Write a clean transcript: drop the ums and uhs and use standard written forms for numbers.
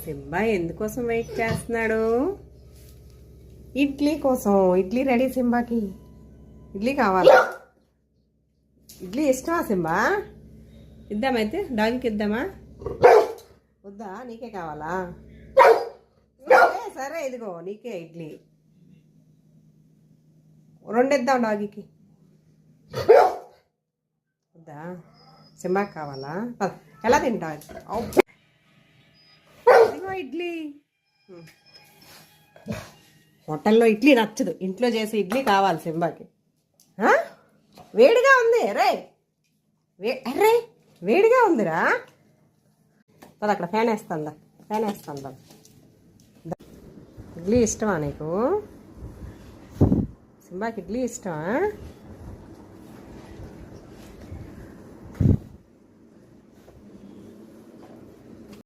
Simba ఎందుకోసం wait చేస్తున్నాడు? ఇడ్లీ కోసం. ఇడ్లీ రెడీ సింబాకి. ఇడ్లీ కావాలా? ఇడ్లీ ఇష్టమా సింబా? ఇద్దామైతే డాగ్కి ఇద్దామా? వద్దా? నీకే కావాలా? సరే ఇదిగో నీకే ఇడ్లీ. రెండు ఇద్దాం డాగికి. వద్దా? సింబాకి కావాలా? ఎలా తింటా? ఇదిగో ఇడ్లీ. హోటల్లో ఇడ్లీ నచ్చదు, ఇంట్లో చేసే ఇడ్లీ కావాలి సింబాకి. వేడిగా ఉంది రే. అరే వేడిగా ఉందిరా. అక్కడ ఫ్యాన్ వేస్తుందా? ఫ్యాన్ వేస్తుందా? ఇడ్లీ ఇష్టమా నీకు? సింబాకి ఇడ్లీ ఇష్టమా?